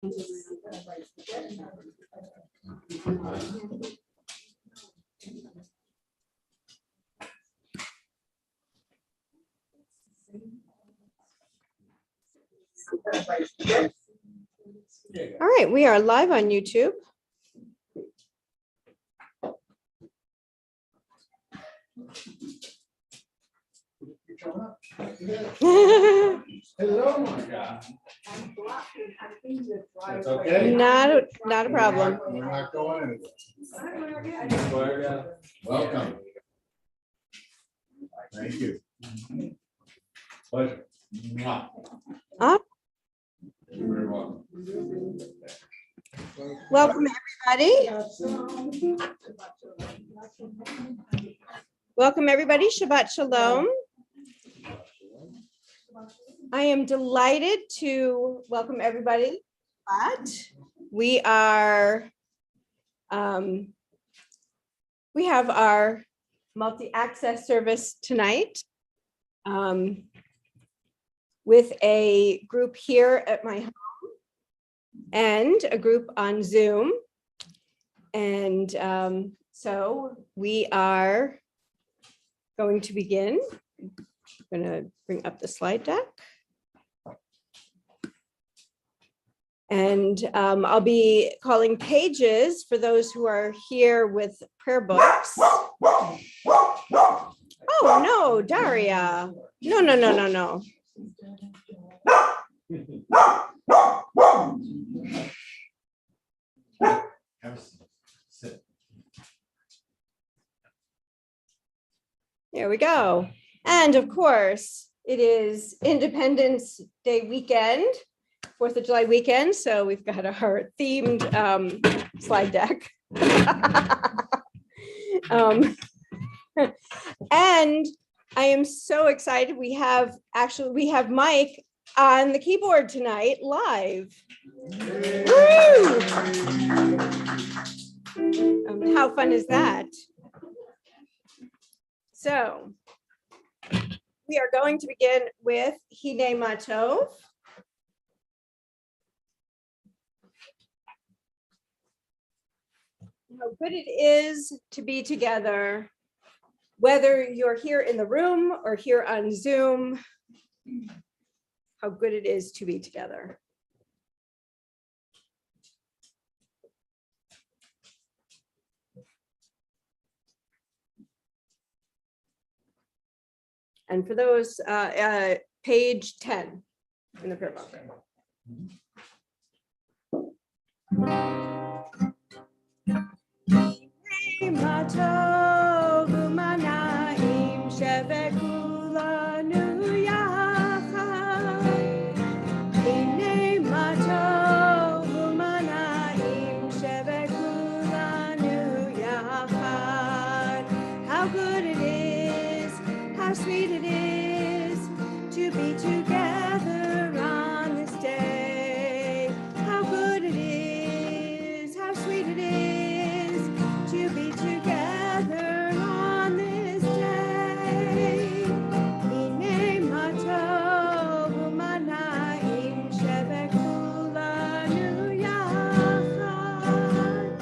All right, we are live on YouTube. Hello, my God. That's okay. Not a problem. We're not going anywhere. Welcome. Thank you. Pleasure. You're very welcome. Welcome, everybody. Welcome, everybody. Shabbat Shalom. I am delighted to welcome everybody. We have our multi-access service tonight with a group here at my home and a group on Zoom. And so we are going to begin. I'm going to bring up the slide deck. And I'll be calling pages for those who are here with prayer books. Oh, no, Daria. No. There we go. And of course, it is Independence Day weekend, 4th of July weekend. So we've got our themed slide deck. And I am so excited. We have Mike on the keyboard tonight live. Woo! How fun is that? So we are going to begin with Hine Matov. How good it is to be together, whether you're here in the room or here on Zoom, how good it is to be together. And for those, page 10 in the prayer book. How good it is, how sweet it is to be together on this day. How good it is, how sweet it is to be together on this day. Hine matov u'mana'im shebekulanu yachad.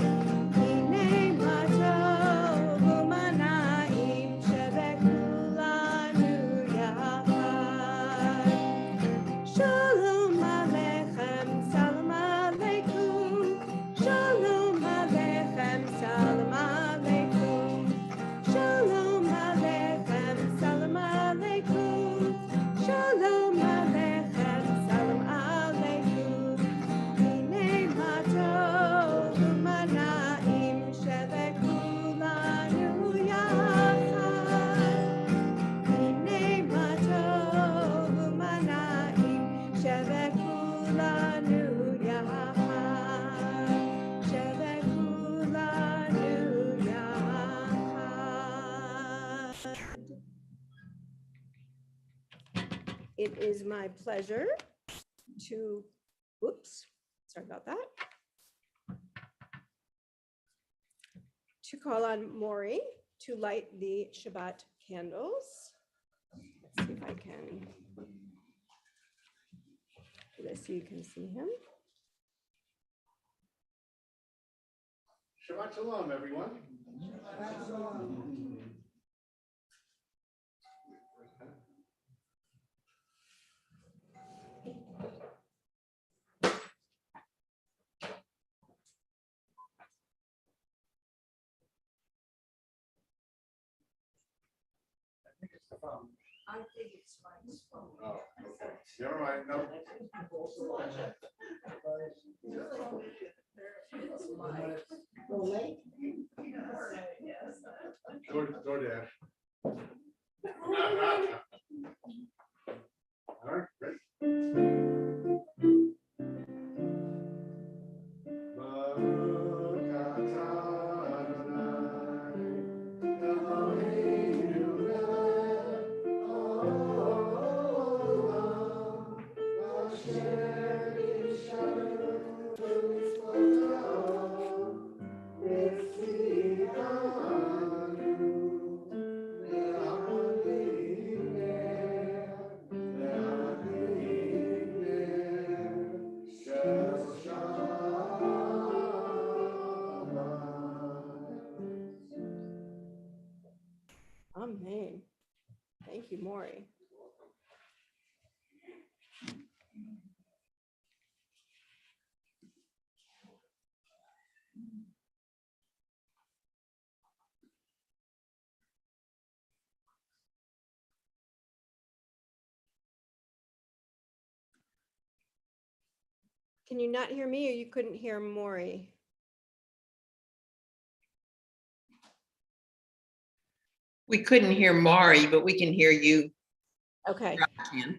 Hine matov u'mana'im shebekulanu yachad. Shalom aleichem, salam aleikum. Shalom aleichem, salam aleikum. Shalom aleichem, salam aleikum. Shalom aleichem, salam aleikum. Hine matov u'mana'im shebekulanu yachad. Hine matov u'mana'im shebekulanu yachad. Shebekulanu yachad. It is my pleasure to, sorry about that, to call on Maury to light the Shabbat candles. Let's see if I can do this so you can see him. Shabbat Shalom, everyone. I think it's my phone. Oh, okay. Never mind, no. DoorDash. All right, ready? Amen. Thank you, Maury. Can you not hear me or you couldn't hear Maury? We couldn't hear Mari, but we can hear you. Okay, Can.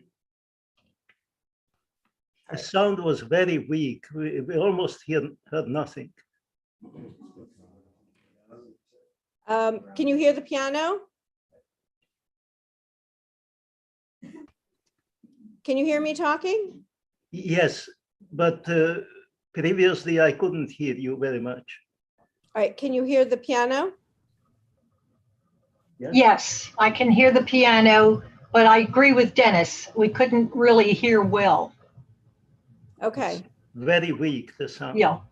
The sound was very weak. We almost heard nothing. can you hear the piano? Can you hear me talking? Yes, but previously I couldn't hear you very much. All right, can you hear the piano? Yes, I can hear the piano, but I agree with Dennis. We couldn't really hear well. Okay, Very weak, the sound. Yeah. all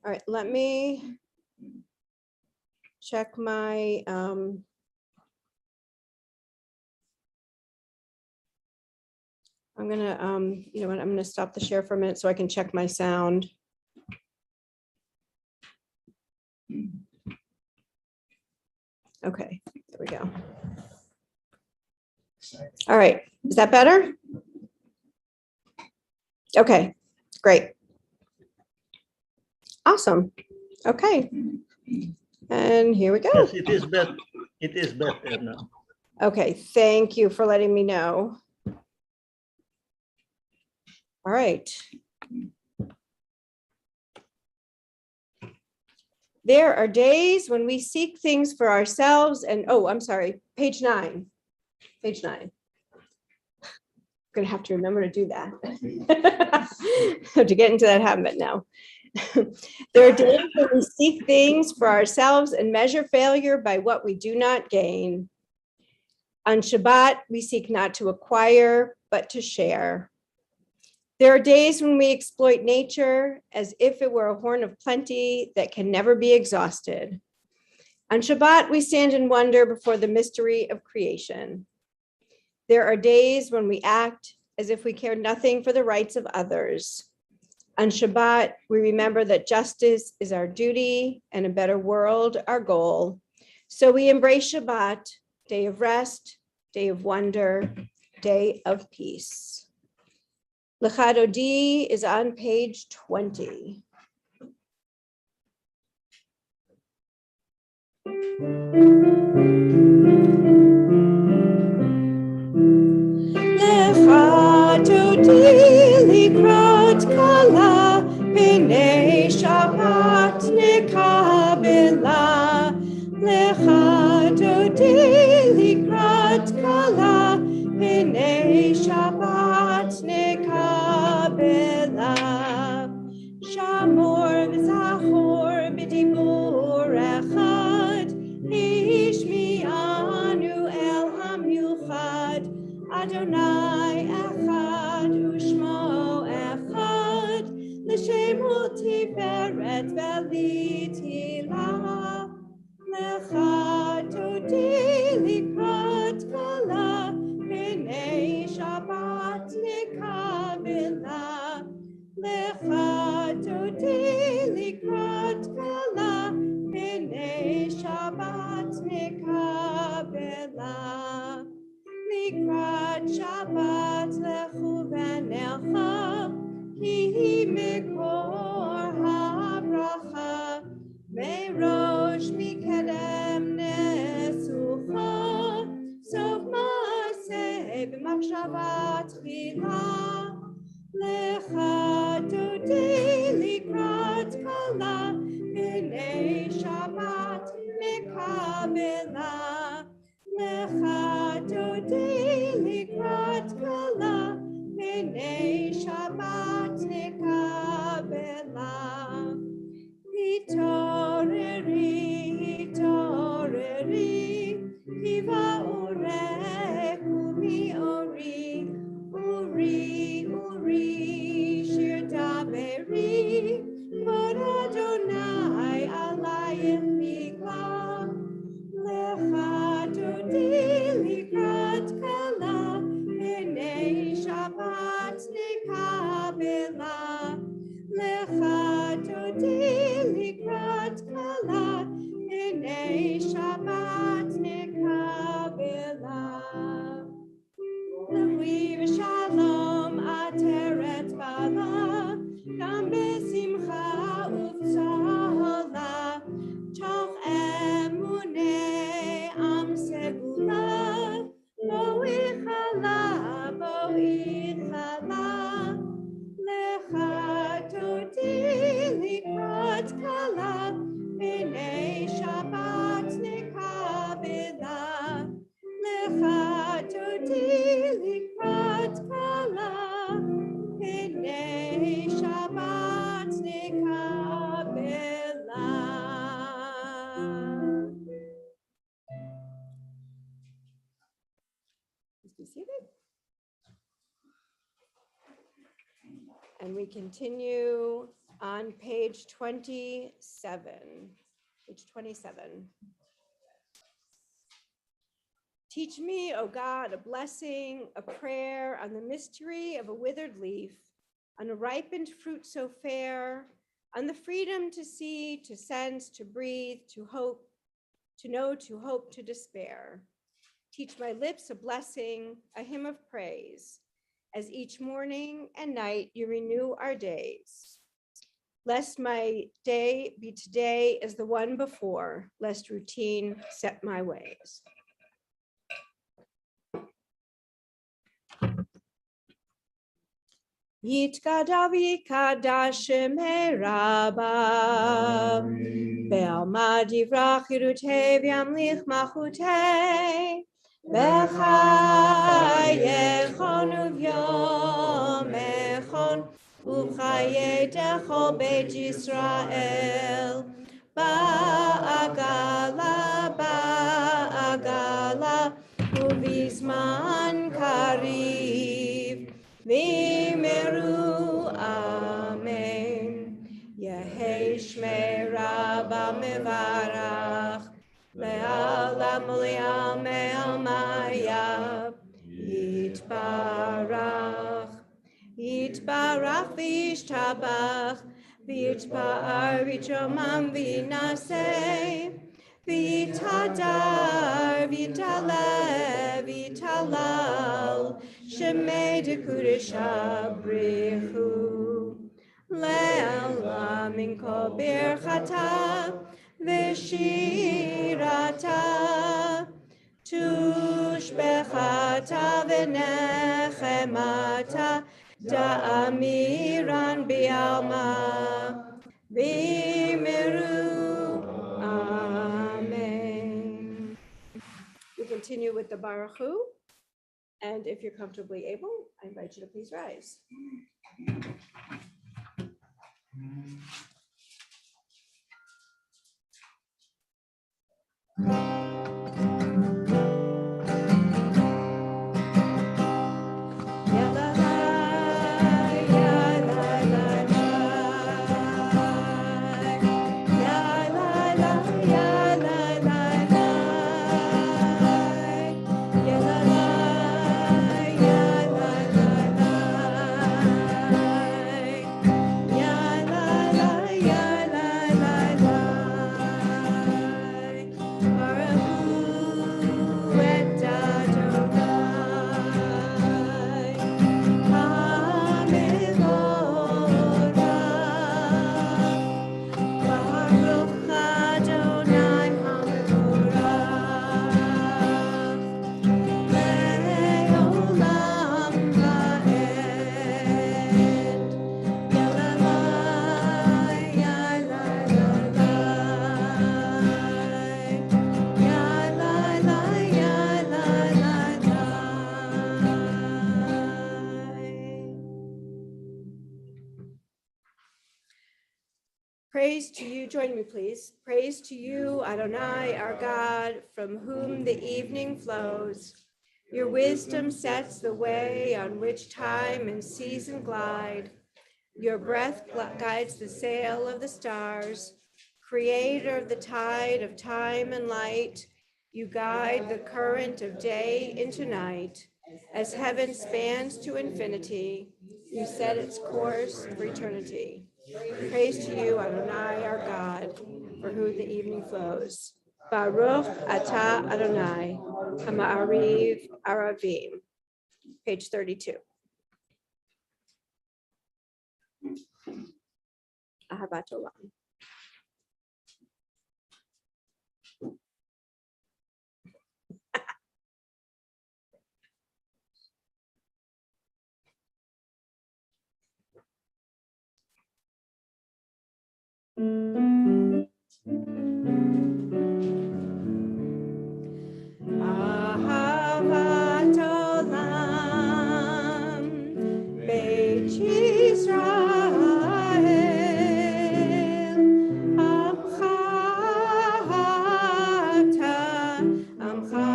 right, let me check my, I'm gonna, you know what, I'm gonna stop the share for a minute so I can check my sound. Okay, there we go. All right, is that better? Okay, great. Awesome. Okay. And here we go. Yes, it is better. It is better now. Okay, thank you for letting me know. All right. There are days when we seek things for ourselves and, oh, I'm sorry, page 9. Page 9. I'm gonna have to remember to do that. Have to get into that habit now. There are days when we seek things for ourselves and measure failure by what we do not gain. On Shabbat, we seek not to acquire, but to share. There are days when we exploit nature as if it were a horn of plenty that can never be exhausted. On Shabbat, we stand in wonder before the mystery of creation. There are days when we act as if we care nothing for the rights of others. On Shabbat, we remember that justice is our duty and a better world our goal. So we embrace Shabbat, day of rest, day of wonder, day of peace. Lecha Dodi is on page 20. Lecha Dodi likrot kala b'nei Shabbat nekabela. Lecha Dodi likrot kala b'nei Shabbat nekabela. Shamor v'zachor b'dibur echad ishmi'anu el hamiuchad Adonai echad u'shmo echad ותפארת וליתילה. לך תודי לקראת כלה, פני שבת נקבלה. לך תודי לקראת כלה, פני שבת נקבלה. לקראת שבת לכו ונלכה, כי היא מקור הברכה. מראש מקדם נסוכה, סוף מעשה במחשבה תחילה. לך תודי לקראת כלה, פני שבת נקבלה. לך תודי לקראת כלה, פני שבת נקבלה. התעוררי, התעוררי, כי באורך ומאורי. אורי, אורי, שיר דברי, כבוד אדוני עלייך נגלה. לך תודי לקראת כלה, פני שבת נקבלה. לך תודי לקראת כלה, פני שבת נקבלה. לכי ושלום עטרת בעלה, גם בשמחה ובצהלה. תוך אמוני עם סגולה, בואי חלה, בואי חלה. לך תודי לקראת כלה, פני שבת נקבלה. לך תודי לקראת כלה, פני שבת נקבלה. Please be seated. And we continue on page 27. Page 27. Teach me, O God, a blessing, a prayer on the mystery of a withered leaf, on a ripened fruit so fair, on the freedom to see, to sense, to breathe, to hope, to know, to hope, to despair. Teach my lips a blessing, a hymn of praise, as each morning and night you renew our days. Lest my day be today as the one before, lest routine set my ways. Yitkadav yikadash shemei Rabba, Be'alma divrach yirutev yamlich machutei, B'chayechon uvyomechon, U'chayei dechol beit Yisrael, Ba'agala, U'vizman kariv, V'meru amen. Yehei shmei Rabba mevarach, Le'alam u'le'al me'almayav, Yitbarach. Yitbarach v'yishtabach, v'yitpa'ar v'yitramam v'yinaseh, v'yitadar v'yitalev v'yitalal, shemei dekudesha brichu. Le'ala min kol birchata v'shirata, tushbechata v'nechemata, Da'amiran bi'alma, v'meru, amen. We continue with the Baruch Hu, and if you're comfortably able, I invite you to please rise. Praise to you, join me please. Praise to you, Adonai, our God, from whom the evening flows. Your wisdom sets the way on which time and season glide. Your breath guides the sail of the stars. Creator of the tide of time and light, you guide the current of day into night. As heaven spans to infinity, you set its course for eternity. Praise to you, Adonai, our God, for whom the evening flows. Baruch atah Adonai, Ha'ma'ariv Aravim. Page 32. Ahavat Olam. Ahavat Olam, Beit Yisrael, Amcha ahavta, Amcha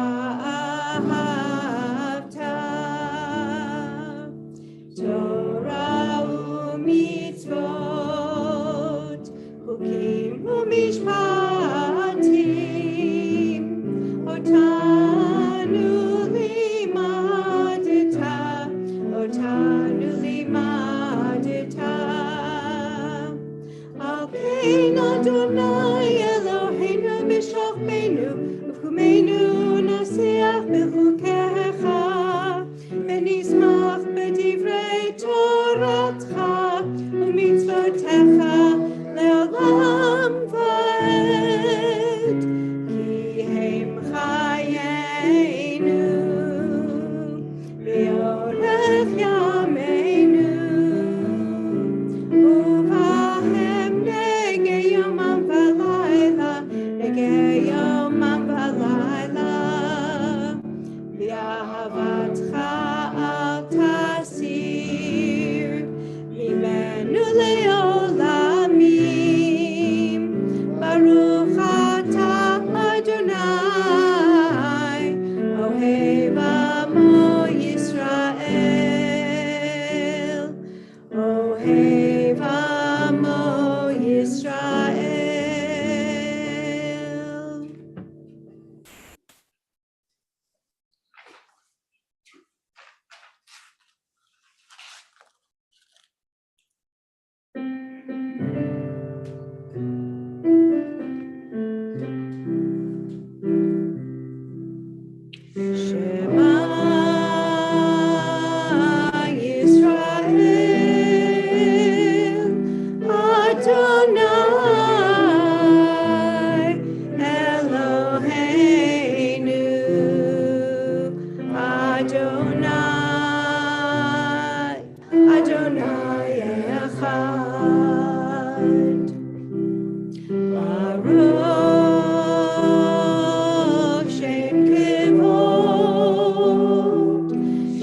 ahavta, Torah u'mitzvot, Chukim u'mishpatim, Otanu limadita, Otanu limadita. Al kein Adonai Eloheinu b'shachmeinu, Uvkumeinu nasiach b'chukecha, V'nismach b'divrei Toratcha, U'mitzvotecha le'olam va'ed. Ki hem chayenu, v'yorech yameinu, uvahem negei yomam v'layla, negei yomam v'layla. V'ahavatcha al tasir, mimenu le'olamim. Baruch atah Adonai, Ohev Amo Yisrael, Ohev Amo Yisrael. Shema Yisrael, Adonai Eloheinu, Adonai, Adonai Echad. Baruch Shem Kevod,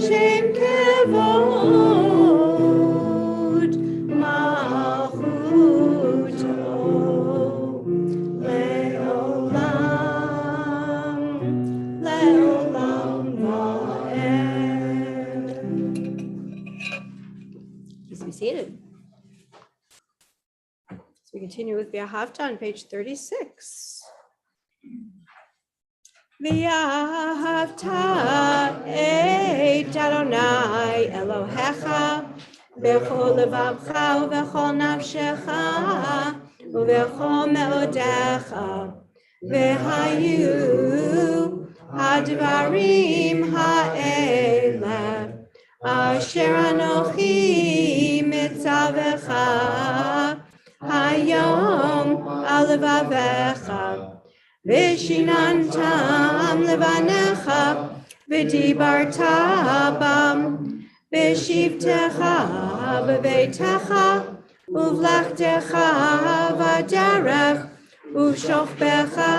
Shem Kevod, Malchuto le'olam, le'olam va'ed. Please be seated. So we continue with V'ahavta on page 36. V'ahavta et Adonai Elohecha b'chol levavcha u'b'chol nafshecha u'b'chol me'odecha v'hayu hadvarim ha'ele asher anochi mitzavecha Hayom alevavecha, v'shinantam levanecha, v'dibarta bam, v'shivtecha b'veitecha, uvlachtecha v'derech, uvshofbecha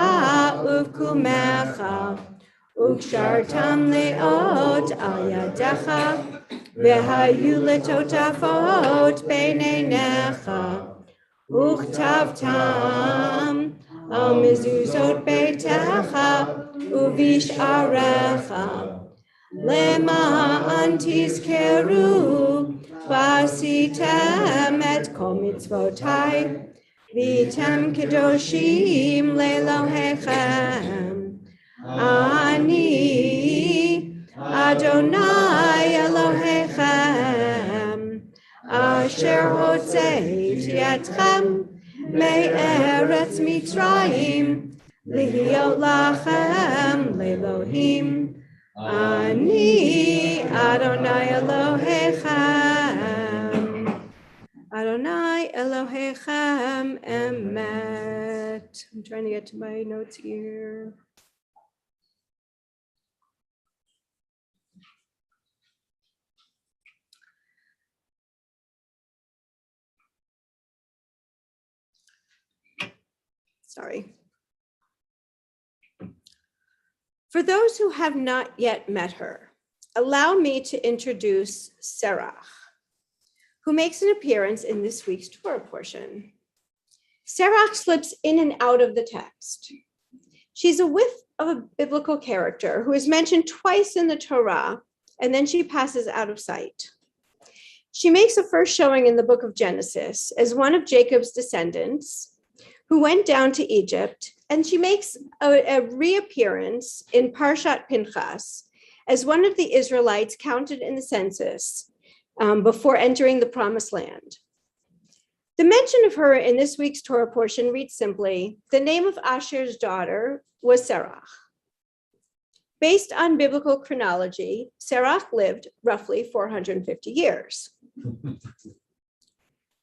uvkumecha, uvshartam leot al yadecha, v'hayu letotafot b'neinecha. וכתבתם על מזוזות ביתך ובשעריך, למען תזכרו ועשיתם את כל מצוותיי, והייתם קדושים לאלוהיכם. אני אדוני אלוהיכם, אשר הוצאתי אתכם מארץ מצרים, להיות לכם לאלוהים. אני אדוני אלוהיכם, אדוני אלוהיכם emet. I'm trying to get to my notes here. Sorry. For those who have not yet met her, allow me to introduce Serach, who makes an appearance in this week's Torah portion. Serach slips in and out of the text. She's a whiff of a biblical character who is mentioned twice in the Torah, and then she passes out of sight. She makes a first showing in the book of Genesis as one of Jacob's descendants who went down to Egypt, and she makes a reappearance in Parshat Pinchas as one of the Israelites counted in the census before entering the promised land. The mention of her in this week's Torah portion reads simply, the name of Asher's daughter was Serach. Based on biblical chronology, Serach lived roughly 450 years.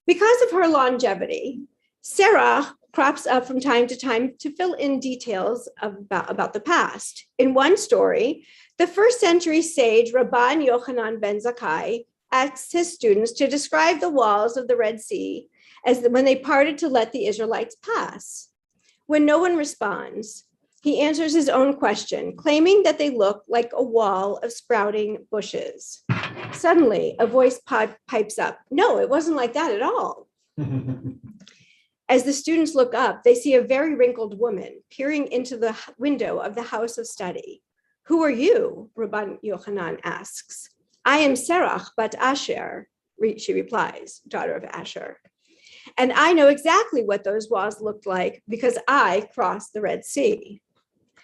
Because of her longevity, Serach crops up from time to time to fill in details about the past. In one story, the first century sage Rabban Yochanan ben Zakkai asks his students to describe the walls of the Red Sea as when they parted to let the Israelites pass. When no one responds, he answers his own question, claiming that they look like a wall of sprouting bushes. Suddenly, a voice pipes up, "No, it wasn't like that at all." As the students look up, they see a very wrinkled woman peering into the window of the house of study. "Who are you?" Rabban Yochanan asks. "I am Serach bat Asher," she replies, daughter of Asher. "And I know exactly what those walls looked like because I crossed the Red Sea."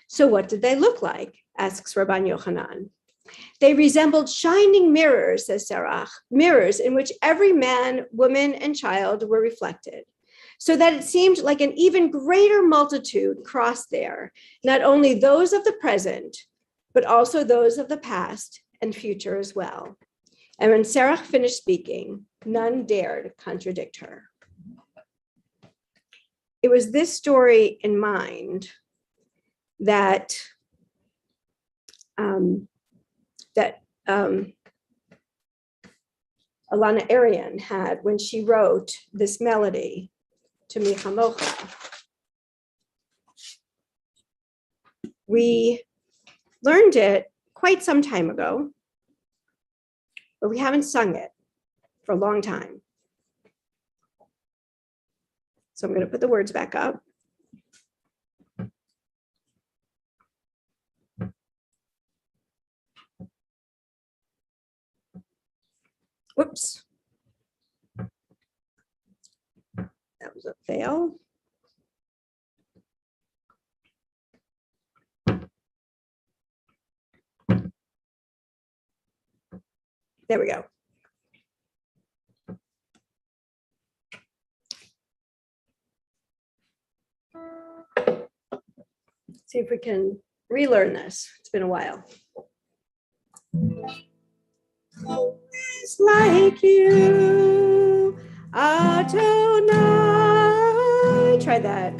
"So what did they look like?" asks Rabban Yochanan. "They resembled shining mirrors," says Serach, "mirrors in which every man, woman, and child were reflected, so that it seemed like an even greater multitude crossed there, not only those of the present, but also those of the past and future as well." And when Serach finished speaking, none dared contradict her. It was this story in mind that Alana Arian had when she wrote this melody to Michamocha. We learned it quite some time ago, but we haven't sung it for a long time. So I'm going to put the words back up. Whoops. That was a fail. There we go. See if we can relearn this. It's been a while. Who is like you, Adonai? Try that.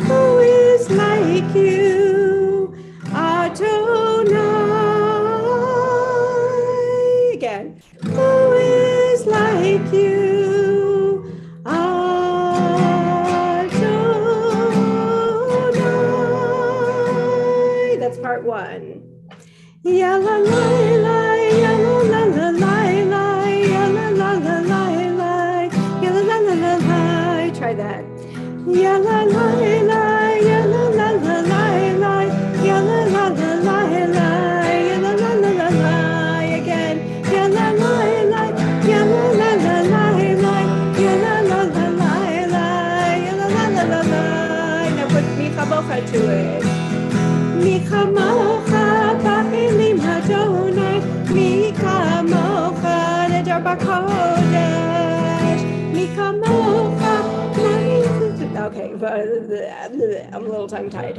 Who is like you, Adonai? Again. Who is like you, Adonai? That's part one. Ya la la la, ya la la la la, ya la la la la, ya la la la try that. Ya la la la, ya la la la la la, ya la la la la la, ya la la la la la. Again, ya la la la, ya la la la la la, ya la la la la la, ya la la la la la. Now put mi chamocha to it. Mi chamocha ba'ili madonai, mi chamocha nedar b'kodesh, mi chamocha. Okay, but I'm a little tongue-tied.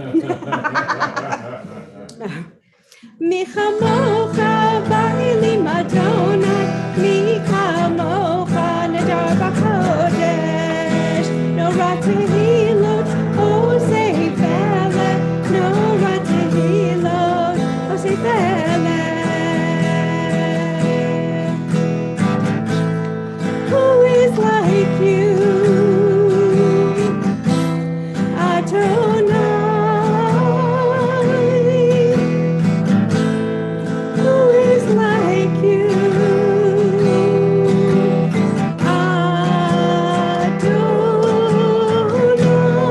Mi chamocha ba'ili madonai, mi chamocha nedar b'kodesh, no ratehilot, osei vele, no ratehilot, osei vele. Who is like you? Who is like you?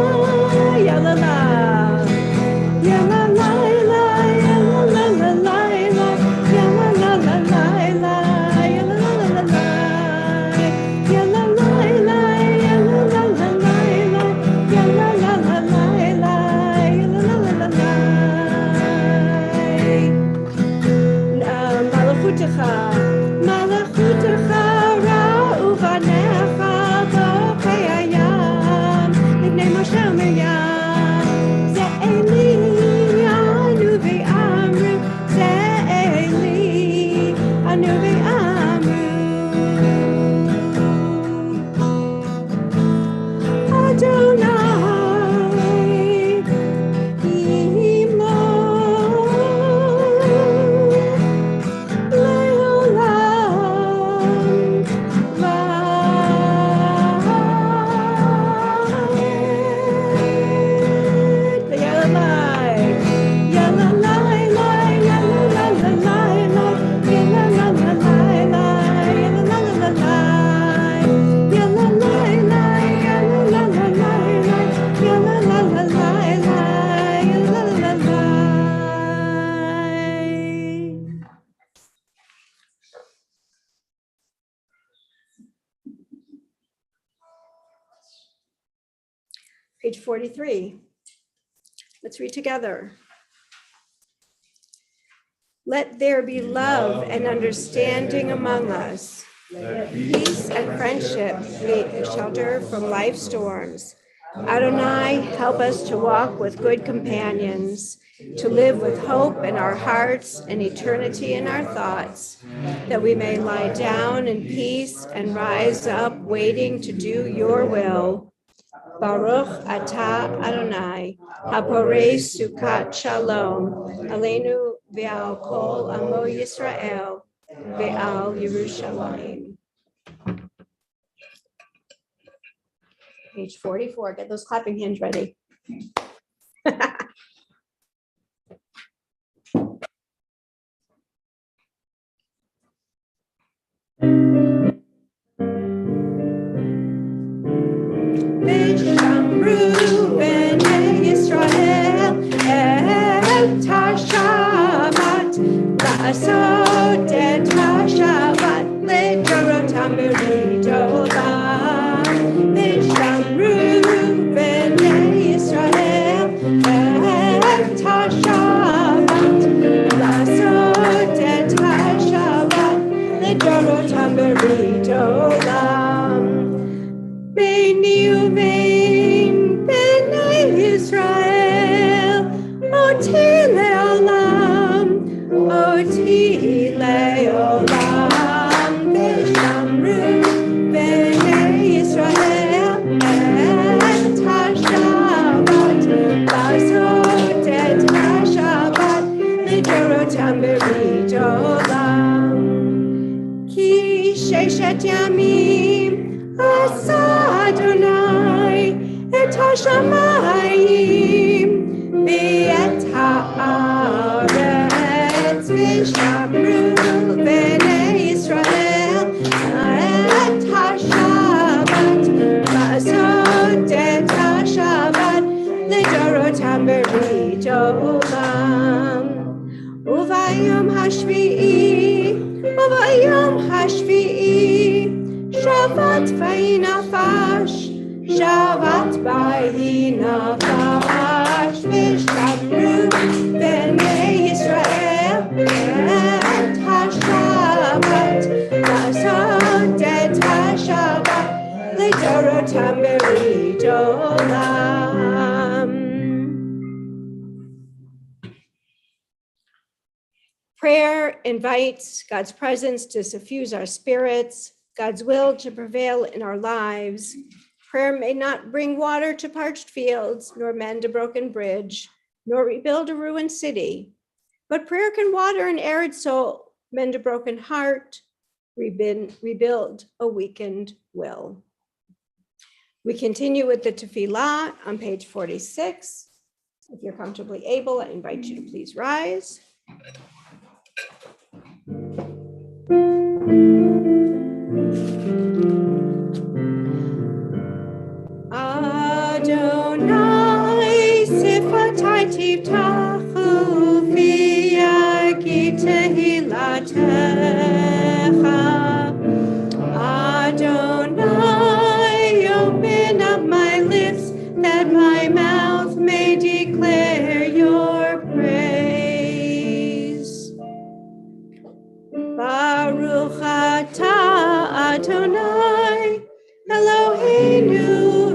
Adonai, ya la la, ya la la la, ya la la la la, ya la la la la, ya la la la la, ya la la la, ya la la la la, ya la la la la, ya la la la la. Malachutecha, Malachutecha, Ra'u Vanecha, Bokei Hayam, Livnei Moshe Miriam, Ze Eli, Anu ve'amru, Ze Eli, Anu ve'amru. Adonai, Imo. Page 43. Let's read together. Let there be love and understanding among us. Let peace and friendship be a shelter from life's storms. Adonai, help us to walk with good companions, to live with hope in our hearts and eternity in our thoughts, that we may lie down in peace and rise up waiting to do your will. Baruch atah Adonai, haporei sukat shalom, aleinu ve'al kol amo Yisrael, ve'al Yerushalayim. Page 44, get those clapping hands ready. Asot et hashavat ledorotam beridolam Vishamru b'nei Yisrael et hashavat Asot et hashavat ledorotam beridolam Beini uvein b'nei Yisrael oti le'olam Oti le'olam v'shamru b'nei Yisrael et hashavat V'asot et hashavat L'dorotam beridolam Ki sheshet yamim asa Adonai et hashamayim v'et ha'aretz V'shamru b'nei Yisrael et hashavat V'asot Shabbat vayinafash, Shabbat vayinafash, v'shamru b'nei Yisrael et ha-Shabbat, לעשות את השבת לדורותם ברית עולם. Prayer invites God's presence to suffuse our spirits, God's will to prevail in our lives. Prayer may not bring water to parched fields, nor mend a broken bridge, nor rebuild a ruined city. But prayer can water an arid soul, mend a broken heart, rebuild a weakened will. We continue with the tefillah on page 46. If you're comfortably able, I invite you to please rise. Adonai sifatai tiftachu fi yagi tehilatecha. Adonai, open up my lips that my mouth may declare your praise. Baruch atah Adonai, Eloheinu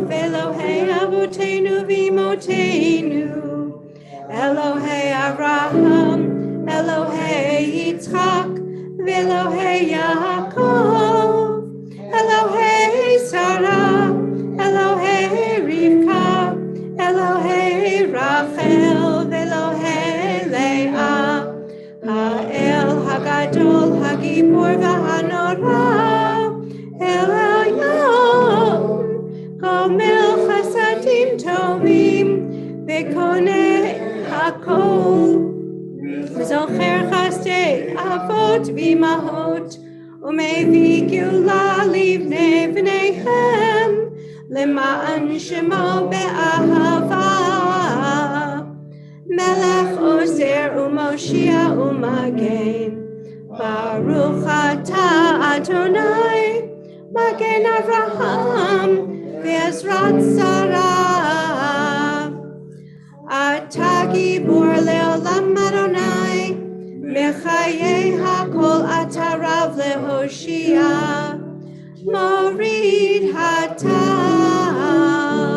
v'Elohei avotenu v'imotenu, Elohei Avraham, Elohei Yitzchak, v'Elohei Yaakov, Elohei Sarah, Elohei Rivka, Elohei Rachel, v'Elohei Leah, Ha'el Hagadol Hagibor v'Hanora, El Elyon, Gomel Chasadim Tovim, V'Koneh Hakol, Zocher Chasdei Avot v'Imahot, Umevi Geulah livnei v'neihem, Lema'an Shemo be'ahava, Melech Ozer u'Moshia u'Magen, Baruch atah Adonai, Magen Avraham ve'ezrat Sarah. Atah gibor le'olam Adonai, Mechayei hakol atah rav lehoshia, Morid hatal.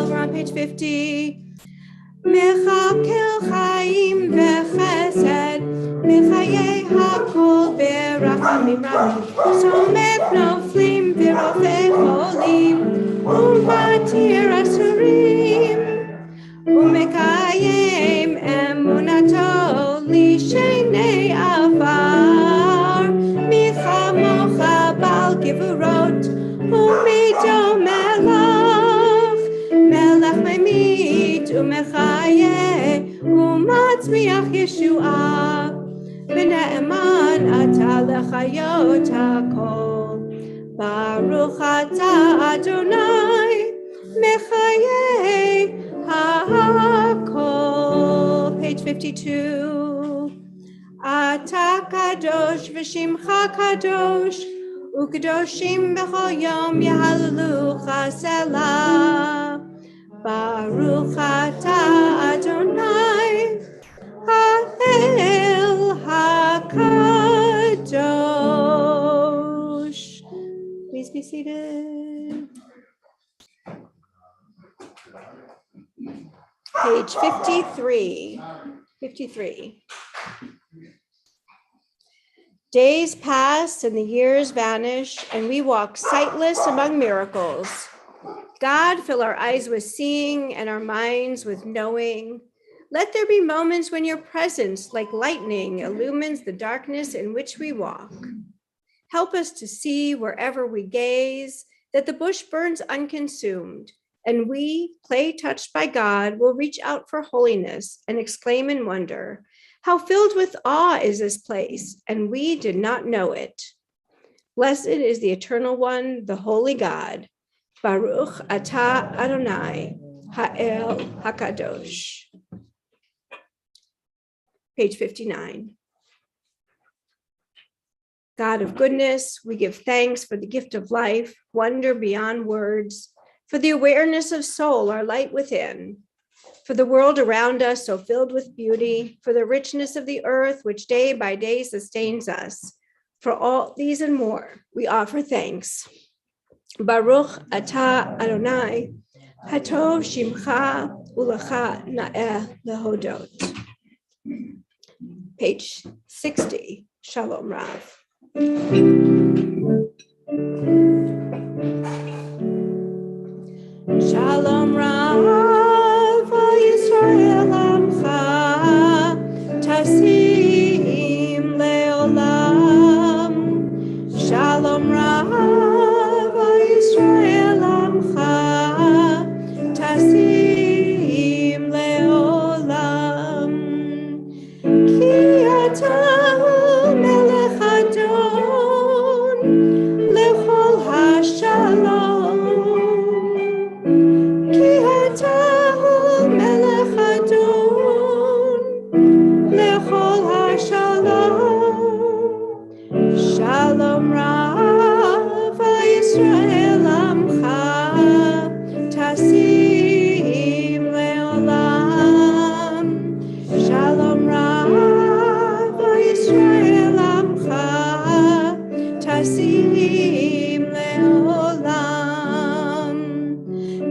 We're on page 50. Mechakel chaim v'chesed, Mechayei hakol berachamim rabim, Somek noflim v'rofei cholim, Umatir asurim, Umekayem emunato lishenei avar, Michamocha bal givurot, Umido melach, Melach memit umechayeh, Umatzmiach Yeshua, V'ne'eman atah lechayot hakol, Baruch atah Adonai, Mechayeh hakol. Page 52. Atah kadosh v'shimcha kadosh, u'kadoshim b'chol yom yahalelucha selah. Baruch atah Adonai, ha'el hakadosh. Please be seated. Page 53. 53. Days pass and the years vanish, and we walk sightless among miracles. God, fill our eyes with seeing and our minds with knowing. Let there be moments when your presence, like lightning, illumines the darkness in which we walk. Help us to see wherever we gaze that the bush burns unconsumed, and we, clay touched by God, will reach out for holiness and exclaim in wonder, how filled with awe is this place, and we did not know it. Blessed is the Eternal One, the Holy God. Baruch atah Adonai, ha'el hakadosh. Page 59. God of goodness, we give thanks for the gift of life, wonder beyond words, for the awareness of soul, our light within, for the world around us so filled with beauty, for the richness of the earth which day by day sustains us. For all these and more, we offer thanks. Baruch atah Adonai, hatov shimcha ulecha na'eh lehodot. Page 60, Shalom Rav. Shalom Rav, Yisrael Amcha, Tasim Leolam. Shalom Rav, Yisrael Amcha, Tasim Leolam. Ki atahu melech Adon, lechol hashalom. Ki atahu melech Adon, lechol hashalom. Shalom Rav, Yisrael Amcha, Tasim Leolam. Shalom Rav, Yisrael Amcha, Tasim Leolam.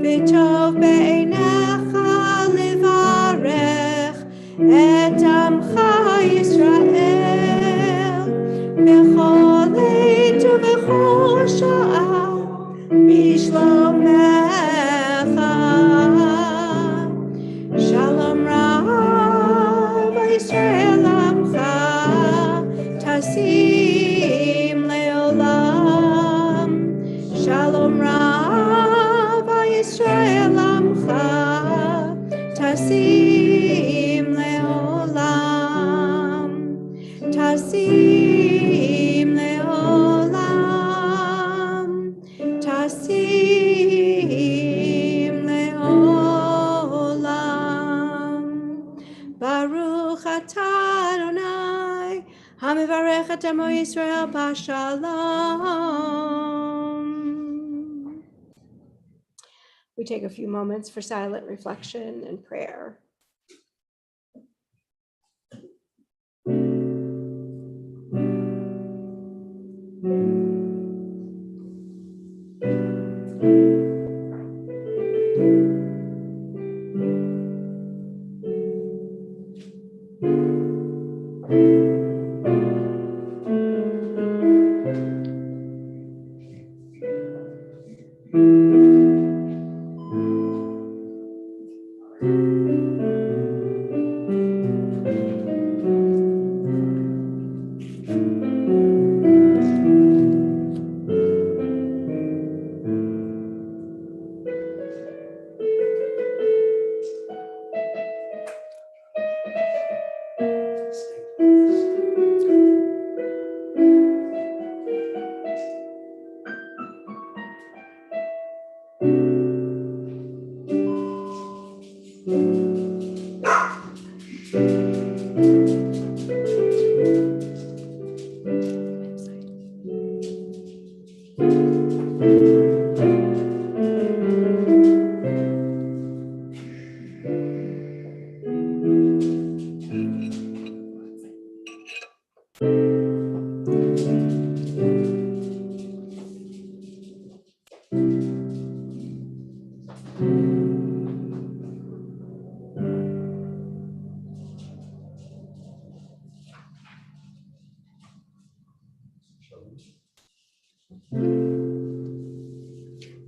V'tov be'einecha levarech et Amcha Yisrael b'chol עת ובכל שעה בשלומך. Shalom Rav, Yisrael Amcha, Tasim Leolam. Shalom Rav, Yisrael Amcha, Tasim Leolam. Tasim Leolam. Tasim Leolam. Baruch atah Adonai, hamivarech et amo Yisrael b'shalom. We take a few moments for silent reflection and prayer.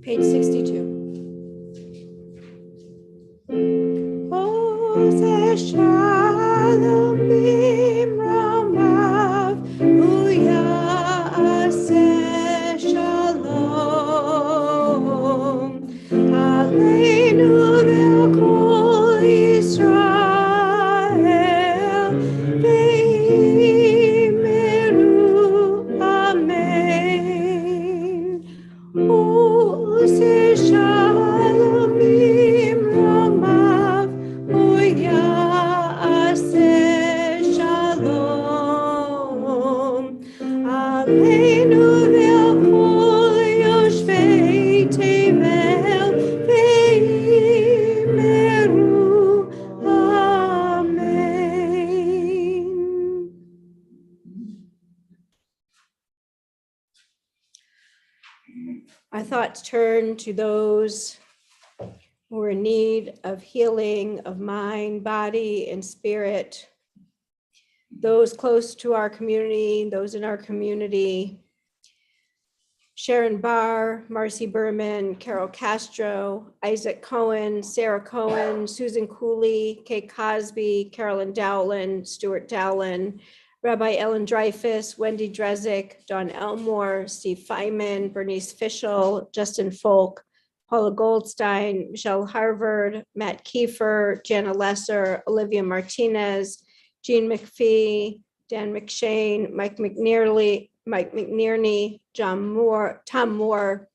Page 62. Ose shalom bimromav, uyaseh shalom. Aleinu ve'al kol Yisrael, ve'imiru amen. Ose shalom thoughts turn to those who are in need of healing of mind, body, and spirit. Those close to our community, those in our community. Sharon Barr, Marcy Berman, Carol Castro, Isaac Cohen, Sarah Cohen, Susan Cooley, Kate Cosby, Carolyn Dowland, Stuart Dowland, Rabbi Ellen Dreyfus, Wendy Drezick, Dawn Elmore, Steve Feynman, Bernice Fischel, Justin Folk, Paula Goldstein, Michelle Harvard, Matt Kiefer, Jana Lesser, Olivia Martinez, Jean McPhee, Dan McShane, Mike McNearney, Tom Moore,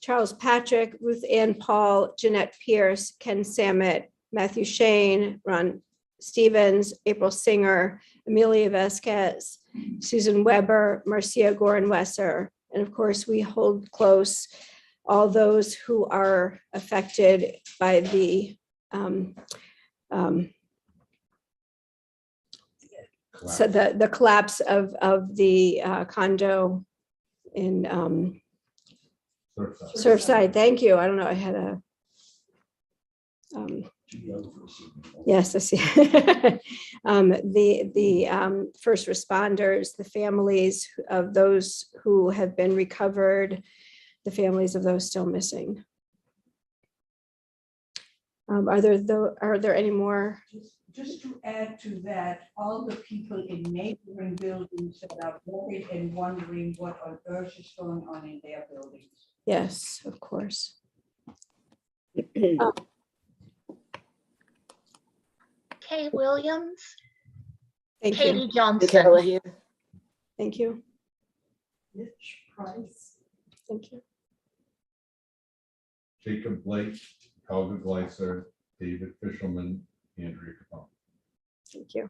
Charles Patrick, Ruth Ann Paul, Jeanette Pierce, Ken Samet, Matthew Shane, Ron Stevens, April Singer, Amelia Vasquez, Susan Weber, Marcia Gorin-Wesser. And of course, we hold close all those who are affected by the so the collapse of the condo in Surfside. Thank you. I don't know. I had a yes, I see. The first responders, the families of those who have been recovered, the families of those still missing. Are there any more? Just to add to that, all the people in neighboring buildings that are worried and wondering what on earth is going on in their buildings. Yes, of course. Kay Williams, Thank Katie you. Johnson. Thank you. Rich Price. Thank you. Jacob Blake, Helga Gleiser, David Fishelman, Andrea Capone. Thank you.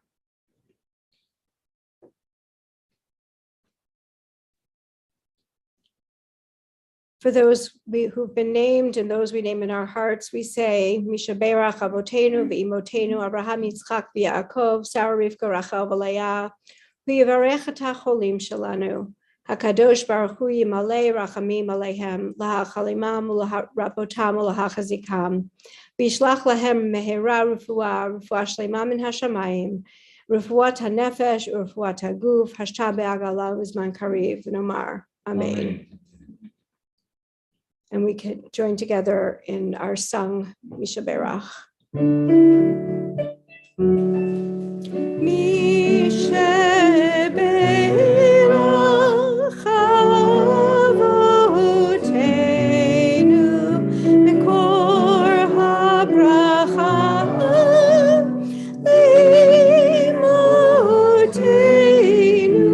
For those who've been named and those we name in our hearts, we say, Misha Berach Avotenu v'imotenu Abraham Yitzchak v'Yaakov Sarah Rivka Rachel v'Leah v'yivarech et hacholim shelanu Hakadosh Baruch Hu yimalei rachamim aleihem lahachalimam ulaharapotam ulahachazikam v'yishlach lahem mehera refuah shlema min hashamayim refuat hanefesh urefuat haguf hashta be'agala v'zman kariv v'nomar Amen. And we can join together in our song, Misha Berach. Misha Berach Avotenu Mekor HaBracha Leimotenu.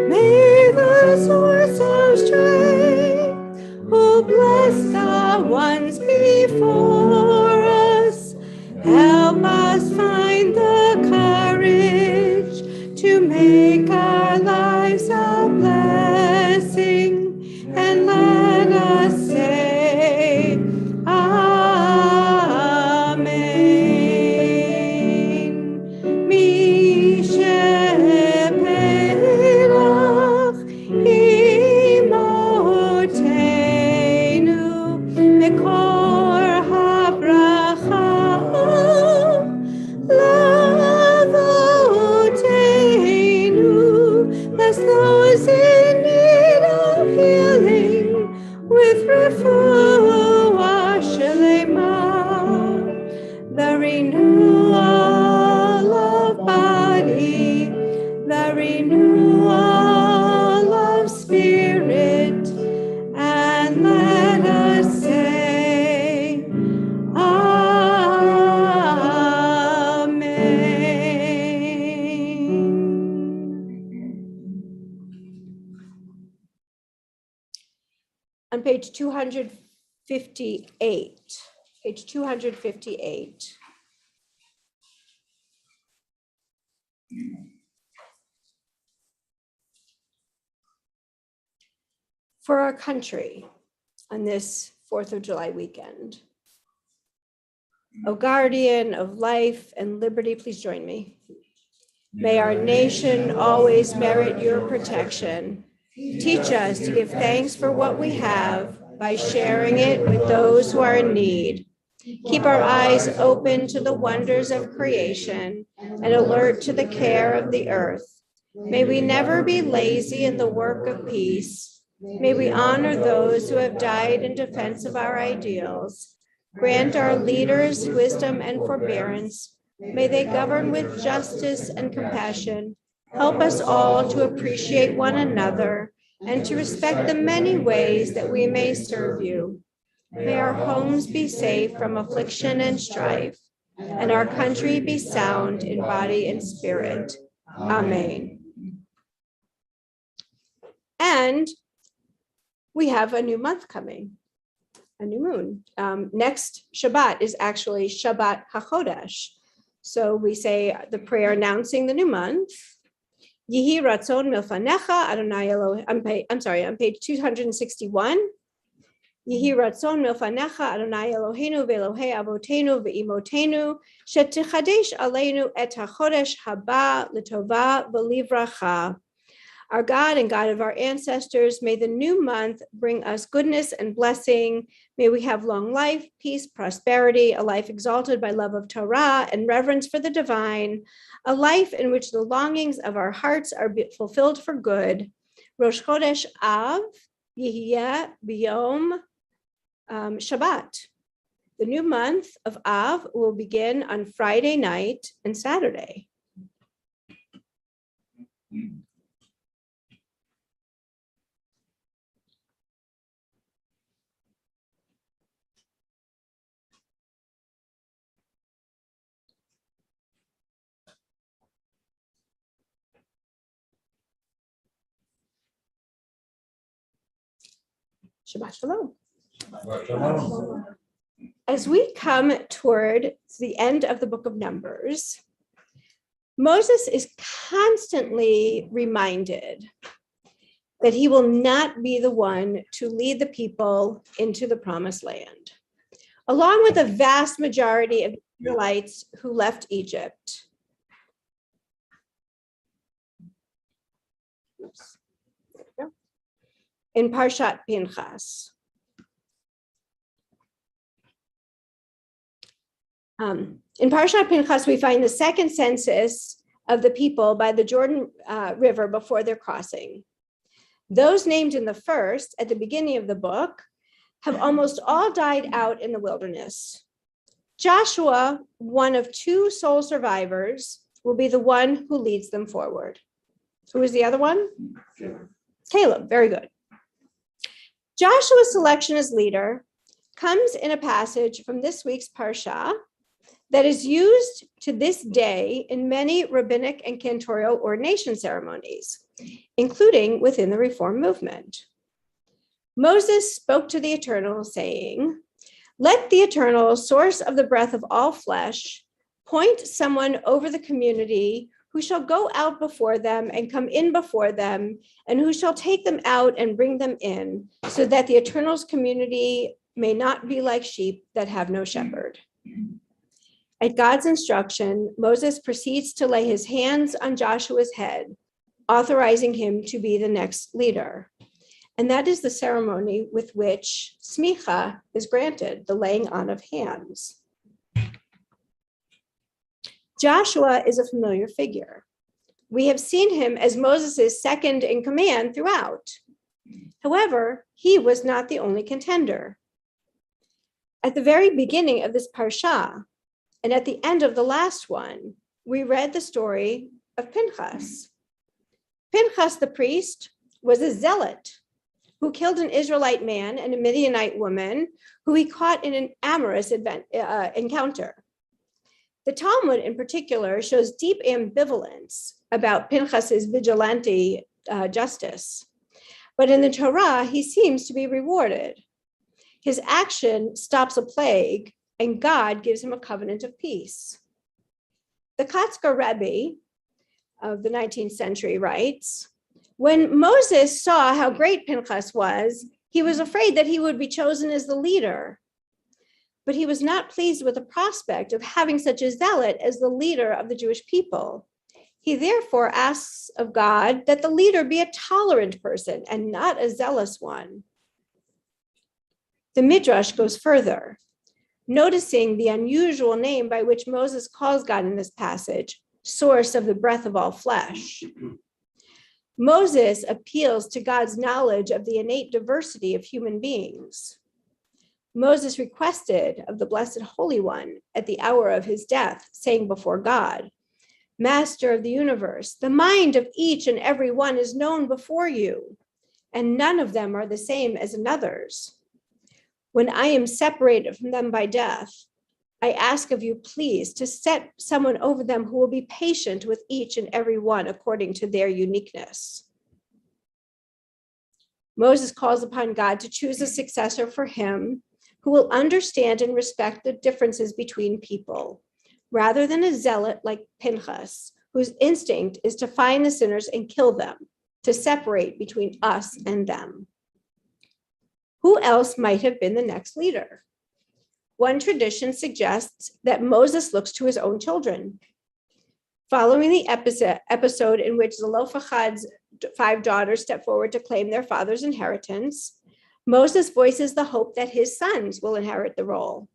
May the source of strength who bless the ones before us, help us find the courage to make our lives a blessing, and let us say, Amen. Misha Berach Imotenu Mekor HaBracha Lavotenu. Bless those in need of healing with refuah shlema, the renewal of body, the renewal of spirit, and let us say, Amen. On page 258. For our country on this 4th of July weekend. O guardian of life and liberty, please join me. May our nation always merit your protection. Teach us to give thanks for what we have by sharing it with those who are in need. Keep our eyes open to the wonders of creation and alert to the care of the earth. May we never be lazy in the work of peace. May we honor those who have died in defense of our ideals. Grant our leaders wisdom and forbearance. May they govern with justice and compassion. Help us all to appreciate one another and to respect the many ways that we may serve you. May our homes be safe from affliction and strife, and our country be sound in body and spirit. Amen. And we have a new month coming, a new moon. Next Shabbat is actually Shabbat HaChodesh. So we say the prayer announcing the new month. Yihi Ratzon Milfanecha Adonai Elohim. I'm sorry, on page 261. Yihi Ratzon Milfanecha Adonai Eloheinu ve'Elohei Avotenu ve'imotenu shetichadesh aleinu et hachodesh haba l'tova v'livracha. Our God and God of our ancestors, may the new month bring us goodness and blessing. May we have long life, peace, prosperity, a life exalted by love of Torah and reverence for the divine, a life in which the longings of our hearts are fulfilled for good. Rosh Chodesh Av Yihiyeh B'Yom Shabbat. The new month of Av will begin on Friday night and Saturday. Shabbat Shalom. As we come toward the end of the book of Numbers, Moses is constantly reminded that he will not be the one to lead the people into the promised land, along with the vast majority of Israelites who left Egypt. Oops. There we go. In Parshat Pinchas. In Parshat Pinchas, we find the second census of the people by the Jordan River before their crossing. Those named in the first, at the beginning of the book, have almost all died out in the wilderness. Joshua, one of two sole survivors, will be the one who leads them forward. Who is the other one? Caleb, very good. Joshua's selection as leader comes in a passage from this week's Parsha that is used to this day in many rabbinic and cantorial ordination ceremonies, including within the Reform movement. Moses spoke to the Eternal, saying, "Let the Eternal, source of the breath of all flesh, point someone over the community who shall go out before them and come in before them, and who shall take them out and bring them in, so that the Eternal's community may not be like sheep that have no shepherd." At God's instruction, Moses proceeds to lay his hands on Joshua's head, authorizing him to be the next leader. And that is the ceremony with which smicha is granted, the laying on of hands. Joshua is a familiar figure. We have seen him as Moses' second in command throughout. However, he was not the only contender. At the very beginning of this parsha, and at the end of the last one, we read the story of Pinchas. Pinchas the priest was a zealot who killed an Israelite man and a Midianite woman who he caught in an amorous encounter. The Talmud in particular shows deep ambivalence about Pinchas's vigilante justice. But in the Torah, he seems to be rewarded. His action stops a plague, and God gives him a covenant of peace. The Kotzker Rebbe of the 19th century writes, "When Moses saw how great Pinchas was, he was afraid that he would be chosen as the leader. But he was not pleased with the prospect of having such a zealot as the leader of the Jewish people. He therefore asks of God that the leader be a tolerant person and not a zealous one." The Midrash goes further, noticing the unusual name by which Moses calls God in this passage, source of the breath of all flesh. Moses appeals to God's knowledge of the innate diversity of human beings. Moses requested of the Blessed Holy One at the hour of his death, saying before God, Master of the universe, the mind of each and every one is known before you, and none of them are the same as another's. When I am separated from them by death, I ask of you, please, to set someone over them who will be patient with each and every one according to their uniqueness. Moses calls upon God to choose a successor for him who will understand and respect the differences between people, rather than a zealot like Pinchas, whose instinct is to find the sinners and kill them, to separate between us and them. Who else might have been the next leader? One tradition suggests that Moses looks to his own children. Following the episode in which Zelophehad's 5 daughters step forward to claim their father's inheritance, Moses voices the hope that his sons will inherit the role.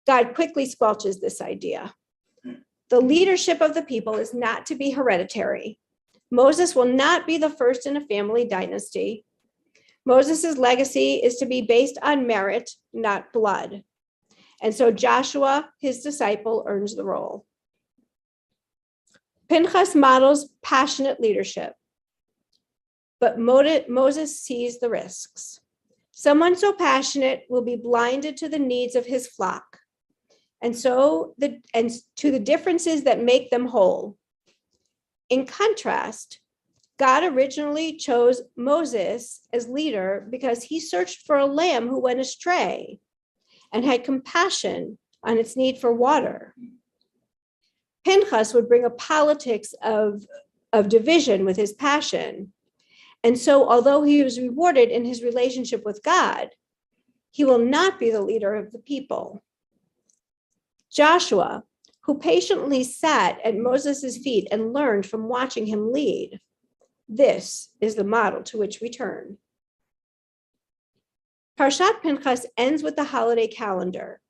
God quickly squelches this idea. The leadership of the people is not to be hereditary. Moses will not be the first in a family dynasty. Moses' legacy is to be based on merit, not blood. And so Joshua, his disciple, earns the role. Pinchas models passionate leadership, but Moses sees the risks. Someone so passionate will be blinded to the needs of his flock, and to the differences that make them whole. In contrast, God originally chose Moses as leader because he searched for a lamb who went astray and had compassion on its need for water. Pinchas would bring a politics of division with his passion. And so, although he was rewarded in his relationship with God, he will not be the leader of the people. Joshua, who patiently sat at Moses' feet and learned from watching him lead, this is the model to which we turn. Parshat Pinchas ends with the holiday calendar.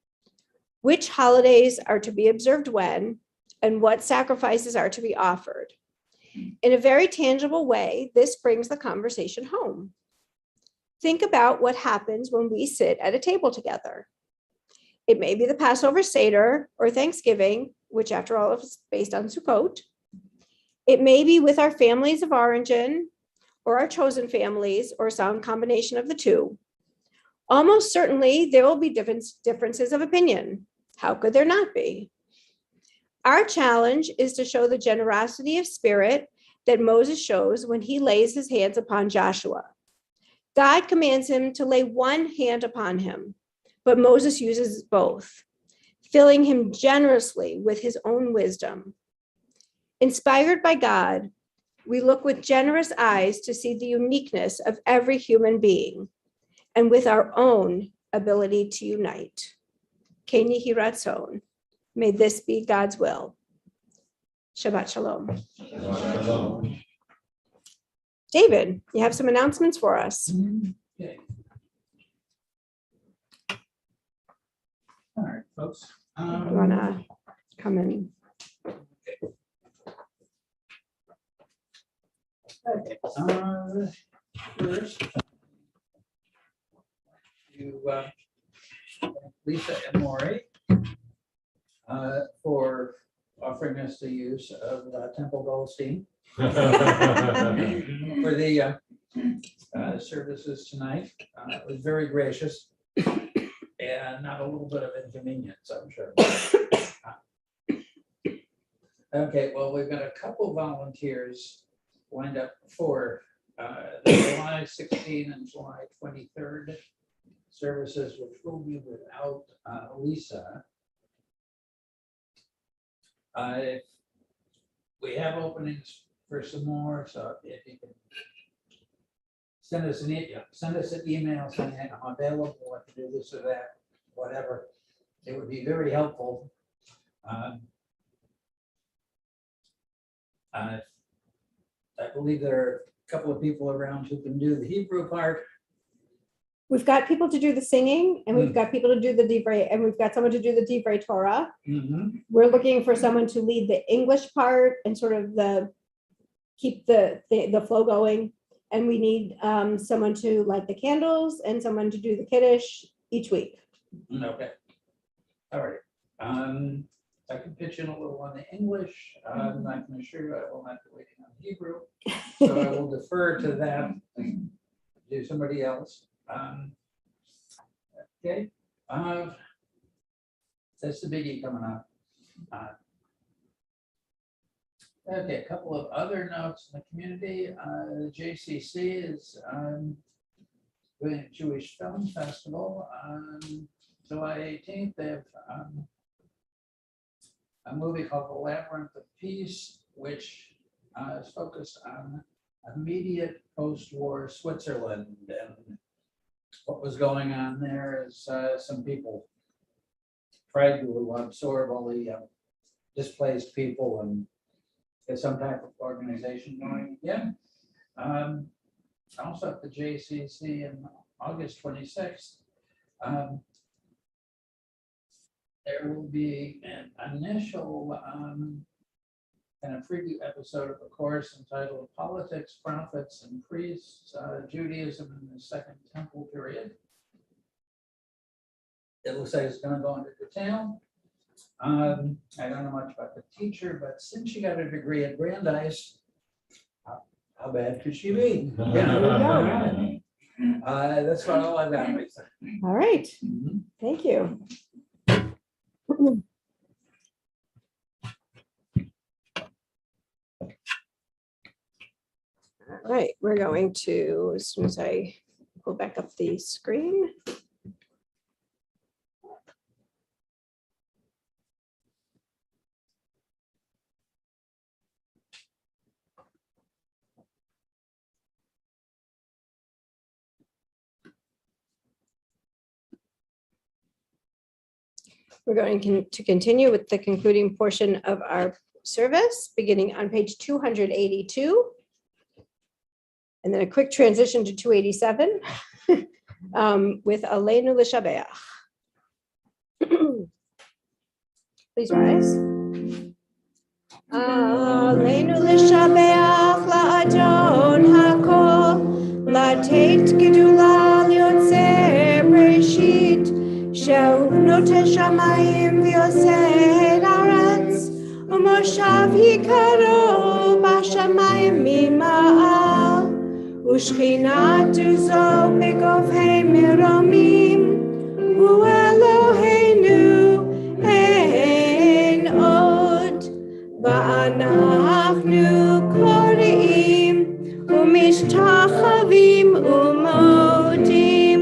Which holidays are to be observed when, and what sacrifices are to be offered. In a very tangible way, this brings the conversation home. Think about what happens when we sit at a table together. It may be the Passover Seder or Thanksgiving, which after all is based on Sukkot. It may be with our families of origin or our chosen families or some combination of the two. Almost certainly there will be differences of opinion. How could there not be? Our challenge is to show the generosity of spirit that Moses shows when he lays his hands upon Joshua. God commands him to lay one hand upon him, but Moses uses both, filling him generously with his own wisdom. Inspired by God, we look with generous eyes to see the uniqueness of every human being and with our own ability to unite. Ken Yehi Ratzon. May this be God's will. Shabbat Shalom. David, you have some announcements for us. Okay. All right, folks. You wanna come in? Okay. First, you, Lisa and Maury, for offering us the use of Temple Goldstein for the services tonight. It was very gracious and not a little bit of inconvenience, I'm sure. Okay, well, we've got a couple volunteers lined up for the July 16 and July 23rd services, which will be without Lisa. We have openings for some more, so if you can send us an email saying, hey, I'm available, what to do this or that, whatever, it would be very helpful. I believe there are a couple of people around who can do the Hebrew part. We've got people to do the singing, and we've got people to do the Divrei, and we've got someone to do the Divrei Torah. Mhm. We're looking for someone to lead the English part and sort of keep the flow going. And we need someone to light the candles and someone to do the Kiddush each week. Okay. All right. I can pitch in a little on the English. I can assure you I will not be waiting on Hebrew. So I will defer to that. Do somebody else. Okay. That's the biggie coming up. Okay, a couple of other notes in the community. The JCC is doing a Jewish Film Festival on July 18th. They have a movie called The Labyrinth of Peace, which is focused on immediate post-war Switzerland. And what was going on there is some people tried to absorb all the displaced people and get some type of organization going again. Also at the JCC in August 26th, there will be an initial kind of preview episode of a course entitled Politics, Prophets, and Priests, Judaism in the Second Temple Period. It looks like it's going to go into detail. I don't know much about the teacher, but since she got a degree at Brandeis, how bad could she be? That's what all I've got. All right, thank you. All right, we're going to, as soon as I pull back up the screen. We're going to continue with the concluding portion of our service, beginning on page 282. And then a quick transition to 287 with Aleinu L'Shabeach. Please rise. Aleinu L'Shabeach La'adon HaKol La'tet Gedula L'Yotzer Bereshit שהוא נוטה שמיים ויוסד ארץ, ומושב יקרו בשמיים ממעל, ושכינתו זו בגובהי מרומים, הוא אלוהינו אין עוד. ואנחנו קוראים ומשתחווים ומודים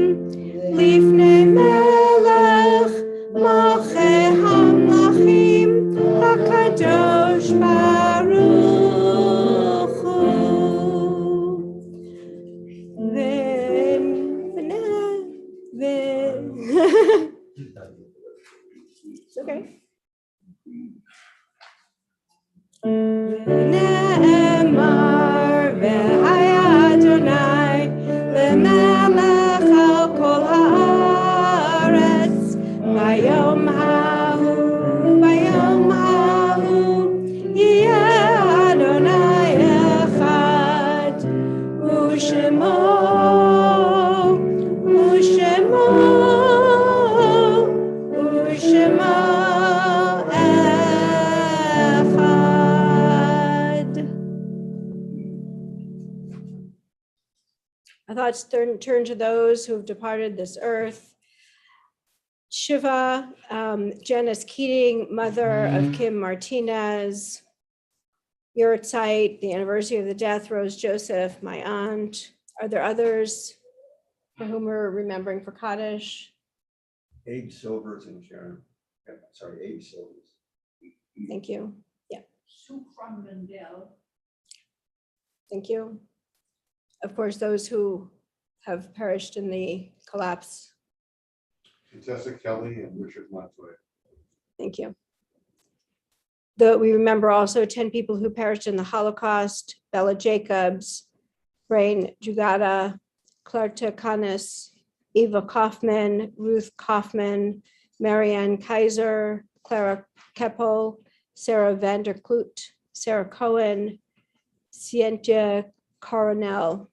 לפני מלך מלכי המלכים הקדוש ברוך הוא. It's okay. נאמר והיה אדוני למלך על כל הארץ ביום ההוא יהיה אדוני אחד ושמו Our thoughts turn to those who have departed this earth. Shiva, Janice Keating, mother of Kim Martinez, Yurtzeit, the anniversary of the death, Rose Joseph, my aunt. Are there others for whom we're remembering for Kaddish? Abe Silvers and Sharon. Sorry, Abe Silvers. Thank you. Yeah. Sue from Lindell. Thank you. Of course, those who have perished in the collapse. Tessa Kelly and Richard Montoya. Thank you. We remember also 10 people who perished in the Holocaust: Bella Jacobs, Brain Jugada, Clarta Canis, Eva Kaufman, Ruth Kaufman, Marianne Kaiser, Clara Keppel, Sarah Vanderkloot, Sarah Cohen, Cynthia Coronel.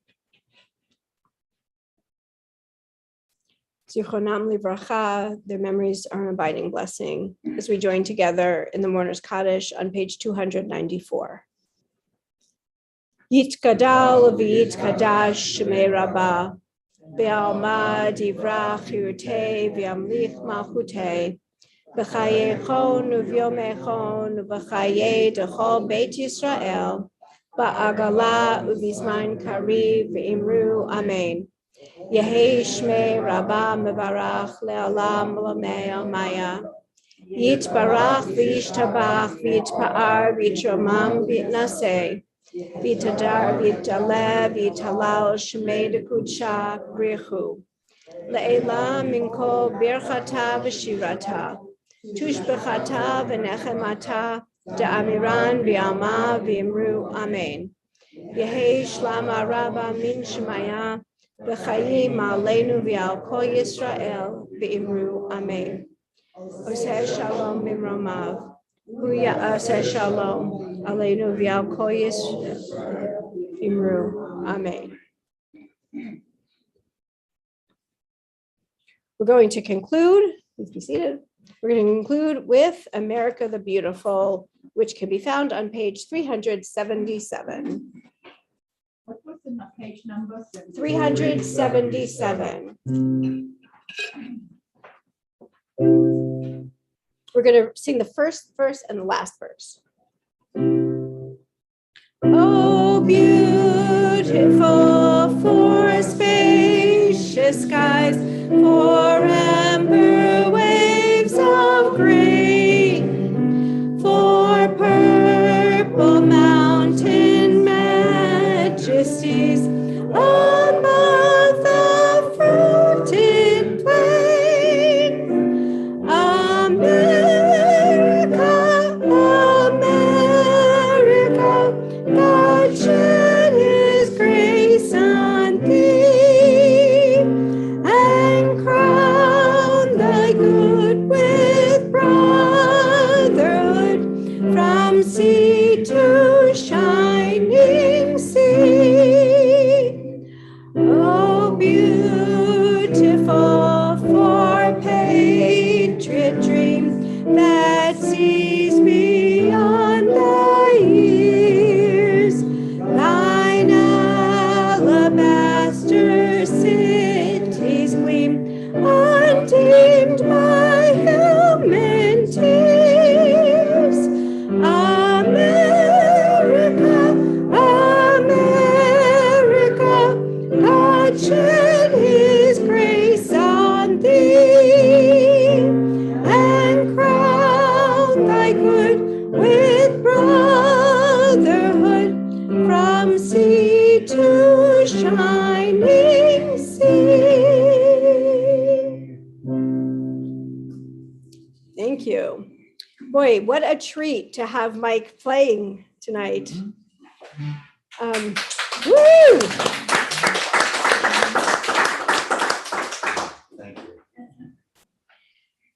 Zichronam livracha, their memories are an abiding blessing as we join together in the Mourner's Kaddish on page 294. Yitgadal v'yitkadash shemei rabbah, be'alma divrach yirtei v'yamlich malchutei, b'chayechon u'vyomechon u'b'chayei dechol Beit Yisrael, ba'agala u'bizman kariv v'imru amen. Yehi shmei rabbah mevarach le'olam l'mei amaya. Yitbarach v'yishtabach v'yitpa'ar v'yitromam v'yitnaseh. V'tadar v'yitaleh v'yitalal shmei dekudsha brichu. Le'ela minko birchata v'shirata. Tushbechata v'nechemata da'amiran v'yalma v'imru amen. Yehi shlama rabba min shemaya v'chayim aleinu v'al kol Yisrael v'imru amen. Oseh shalom mimromav. Hu ya'aseh shalom aleinu v'al kol Yisrael v'imru amen. We're going to conclude, please be seated. We're going to conclude with America the Beautiful, which can be found on page 377. What was the page number? 377. We're going to sing the first verse and the last verse. Oh, beautiful for spacious skies, for amber waves of grain, for purple mountain majesties above the fruited plain. America, America, God shed his grace on thee and crown thy good with brotherhood from sea to shining sea. Oh, beautiful for patriot dream that sees beyond the years, thine alabaster cities gleam, undimmed by human tears. America, America, God shed his grace on thee and crown thy good with brotherhood from sea to shining sea. Thank you. Boy, what a treat to have Mike playing tonight. Woo! Thank you.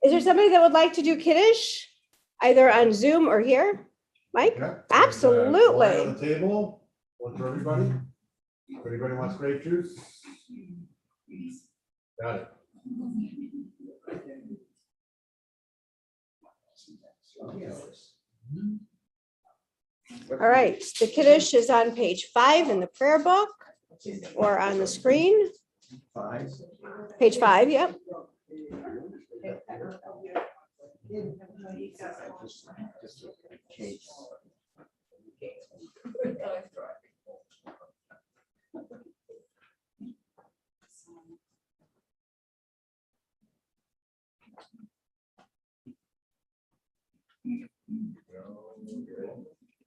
Is there somebody that would like to do Kiddush, either on Zoom or here? Mike? Yeah. Absolutely. Wine on the table, one for everybody. If anybody wants grape juice? Got it. All right, the Kiddush is on page 5 in the prayer book or on the screen. 5. Page 5, yep. Just in case.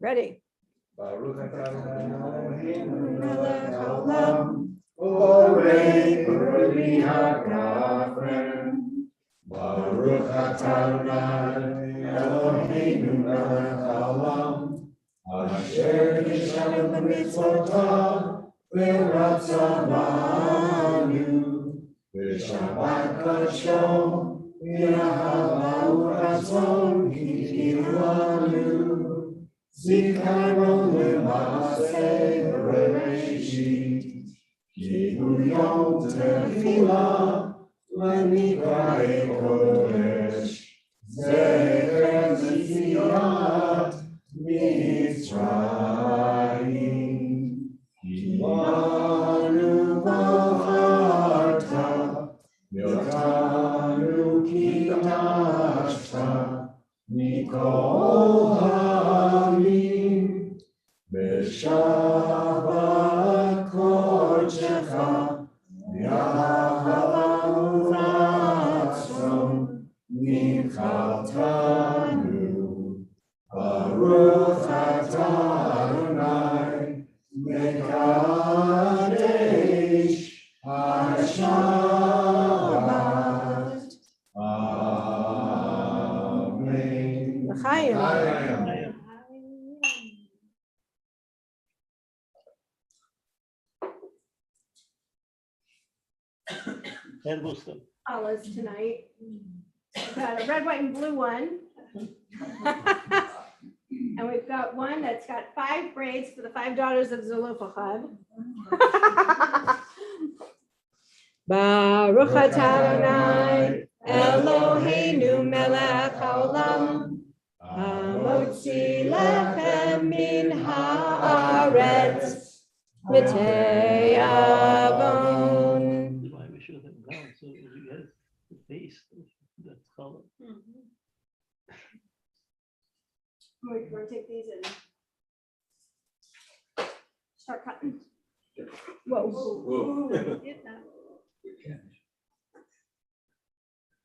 Ready. Baruch atah Eloheinu Melech melech haolam, borei uri ha'gafren. Baruch atah Eloheinu melech haolam, asher nishanu b'mitzvotav v'ratzavanu Shabbat Shalom, Yahweh Ratzon, Kivanu, Zikaron Lemase Bereshit, Kihu Yom Tefillah, Lenikrae Kodesh, Zecher Tziyat Mitzrayim, Kivanu B'Charta, Yotanu Kitashta, Mikol Hamim, B'Shabbat Kodecha, Yahweh Ratzon, Nichaltanu, Baruch atah Adonai, Mekadesh HaShabbat. Amen. L'chaim. L'chaim. And Gustav. Olives tonight. We've got a red, white, and blue one. And we've got one that's got 5 braids for the 5 daughters of Zelophehad. Baruch atah Adonai, Eloheinu melech haolam, hamotzi lechem min haaretz, mitei avon. That's why we should have gone, so we get the taste of that color. We're going to take these and start cutting. Whoa.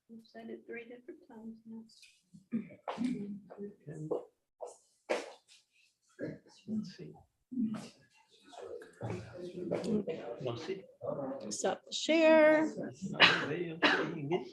You've said it 3 different times now. And let's see. Let's see. Stop the share. That's another way of saying it.